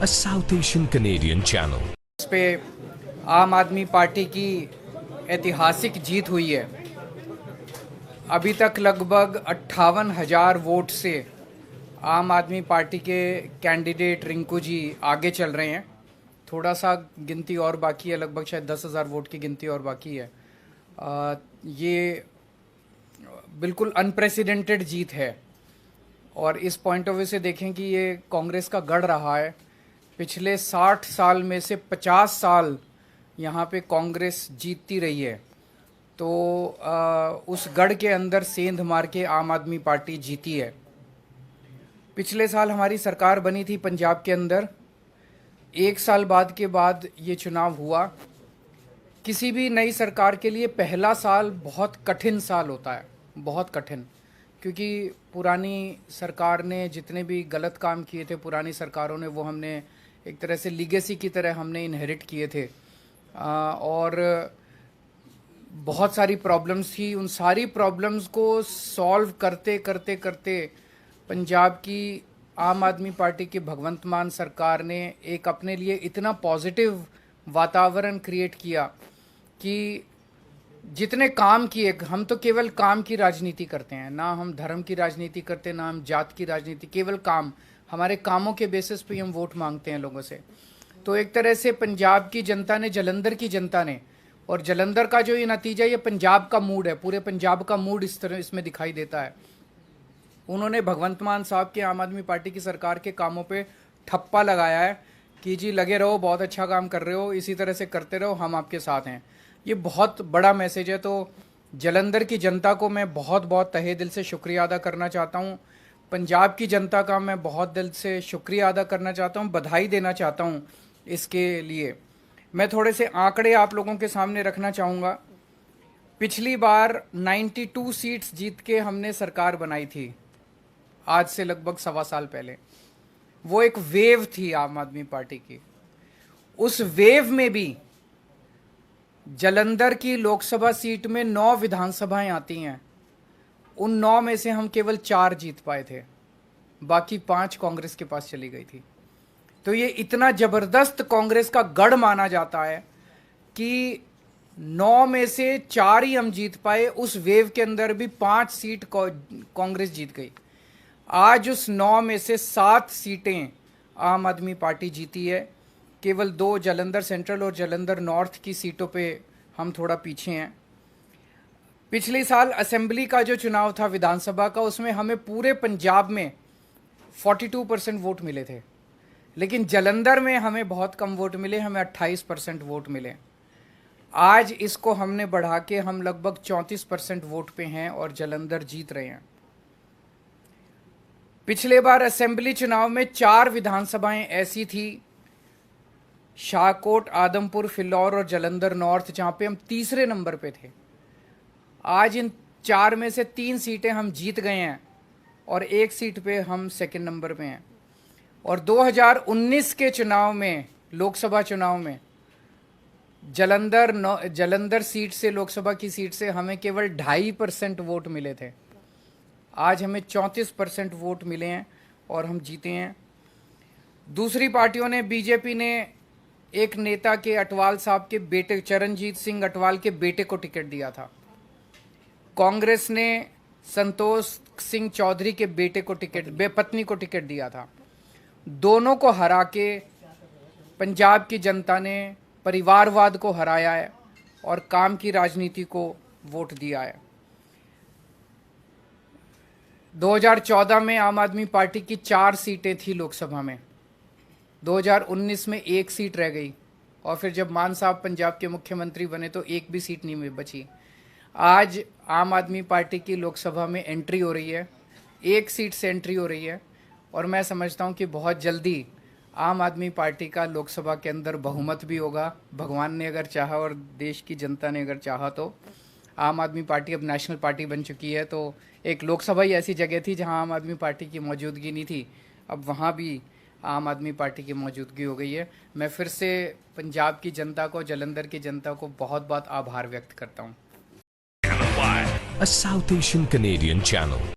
a South Asian Canadian channel. इस पे आम आदमी पार्टी की ऐतिहासिक जीत हुई है। अभी तक लगभग 58,000 वोट से आम आदमी पार्टी के कैंडिडेट रिंकू जी आगे चल रहे हैं। थोड़ा सा गिनती और बाकी है, लगभग शायद 10,000 वोट की गिनती और बाकी है। ये बिल्कुल अनप्रेसिडेंटेड जीत है और इस पॉइंट ऑफ व्यू से देखें कि ये कांग्रेस का गढ़ रहा है। पिछले 60 साल में से 50 साल यहाँ पे कांग्रेस जीतती रही है, तो उस गढ़ के अंदर सेंध मार के आम आदमी पार्टी जीती है। पिछले साल हमारी सरकार बनी थी पंजाब के अंदर। एक साल बाद के बाद ये चुनाव हुआ। किसी भी नई सरकार के लिए पहला साल बहुत कठिन साल होता है, बहुत कठिन, क्योंकि पुरानी सरकार ने जितने भी गलत काम किए थे, पुरानी सरकारों ने, वो हमने एक तरह से लीगेसी की तरह हमने इनहेरिट किए थे। और बहुत सारी प्रॉब्लम्स थी। उन सारी प्रॉब्लम्स को सॉल्व करते करते करते पंजाब की आम आदमी पार्टी की भगवंत मान सरकार ने एक अपने लिए इतना पॉजिटिव वातावरण क्रिएट किया कि जितने काम किए, हम तो केवल काम की राजनीति करते हैं, ना हम धर्म की राजनीति करते, ना हम जात की राजनीति, केवल काम। हमारे कामों के बेसिस पे हम वोट मांगते हैं लोगों से। तो एक तरह से पंजाब की जनता ने, जलंधर की जनता ने, और जलंधर का जो ये नतीजा, ये पंजाब का मूड है, पूरे पंजाब का मूड इस तरह इसमें दिखाई देता है। उन्होंने भगवंत मान साहब के आम आदमी पार्टी की सरकार के कामों पे ठप्पा लगाया है कि जी लगे रहो, बहुत अच्छा काम कर रहे हो, इसी तरह से करते रहो, हम आपके साथ हैं। ये बहुत बड़ा मैसेज है। तो जलंधर की जनता को मैं बहुत बहुत तहे दिल से शुक्रिया अदा करना चाहता हूँ। पंजाब की जनता का मैं बहुत दिल से शुक्रिया अदा करना चाहता हूँ, बधाई देना चाहता हूँ इसके लिए। मैं थोड़े से आंकड़े आप लोगों के सामने रखना चाहूँगा। पिछली बार 92 सीट्स जीत के हमने सरकार बनाई थी, आज से लगभग 1.25 साल पहले। वो एक वेव थी आम आदमी पार्टी की। उस वेव में भी जलंधर की लोकसभा सीट में 9 विधानसभाएं आती हैं। उन 9 में से हम केवल 4 जीत पाए थे, बाकी 5 कांग्रेस के पास चली गई थी। तो ये इतना जबरदस्त कांग्रेस का गढ़ माना जाता है कि 9 में से 4 ही हम जीत पाए। उस वेव के अंदर भी 5 सीट कांग्रेस जीत गई। आज उस 9 में से 7 सीटें आम आदमी पार्टी जीती है। केवल 2 जलंधर सेंट्रल और जलंधर नॉर्थ की सीटों पे हम थोड़ा पीछे हैं। पिछले साल असेंबली का जो चुनाव था विधानसभा का, उसमें हमें पूरे पंजाब में 42% वोट मिले थे, लेकिन जलंधर में हमें बहुत कम वोट मिले, हमें 28% वोट मिले। आज इसको हमने बढ़ा के हम लगभग 34% वोट पे हैं और जलंधर जीत रहे हैं। पिछले बार असेंबली चुनाव में 4 विधानसभाएं ऐसी थी, शाहकोट, आदमपुर, फिलौर और जलंधर नॉर्थ, जहां पे हम तीसरे नंबर पे थे। आज इन 4 में से 3 सीटें हम जीत गए हैं और 1 सीट पे हम सेकंड नंबर पे हैं। और 2019 के चुनाव में, लोकसभा चुनाव में, जलंधर सीट से, लोकसभा की सीट से हमें केवल 2.5% वोट मिले थे। आज हमें 34% वोट मिले हैं और हम जीते हैं। दूसरी पार्टियों ने, बीजेपी ने एक नेता के, अटवाल साहब के बेटे, चरणजीत सिंह अटवाल के बेटे को टिकट दिया था। कांग्रेस ने संतोष सिंह चौधरी के बेटे को पत्नी को टिकट दिया था। दोनों को हरा के पंजाब की जनता ने परिवारवाद को हराया है और काम की राजनीति को वोट दिया है। 2014 में आम आदमी पार्टी की 4 सीटें थी लोकसभा में। 2019 में 1 सीट रह गई और फिर जब मान साहब पंजाब के मुख्यमंत्री बने तो 1 भी सीट नहीं बची। आज आम आदमी पार्टी की लोकसभा में एंट्री हो रही है, 1 सीट से एंट्री हो रही है और मैं समझता हूं कि बहुत जल्दी आम आदमी पार्टी का लोकसभा के अंदर बहुमत भी होगा। भगवान ने अगर चाहा और देश की जनता ने अगर चाहा तो आम आदमी पार्टी अब नेशनल पार्टी बन चुकी है। तो एक लोकसभा ही ऐसी जगह थी जहां आम आदमी पार्टी की मौजूदगी नहीं थी, अब वहां भी आम आदमी पार्टी की मौजूदगी हो गई है। मैं फिर से पंजाब की जनता को, जलंधर की जनता को बहुत बहुत आभार व्यक्त करता हूँ। A South Asian Canadian channel.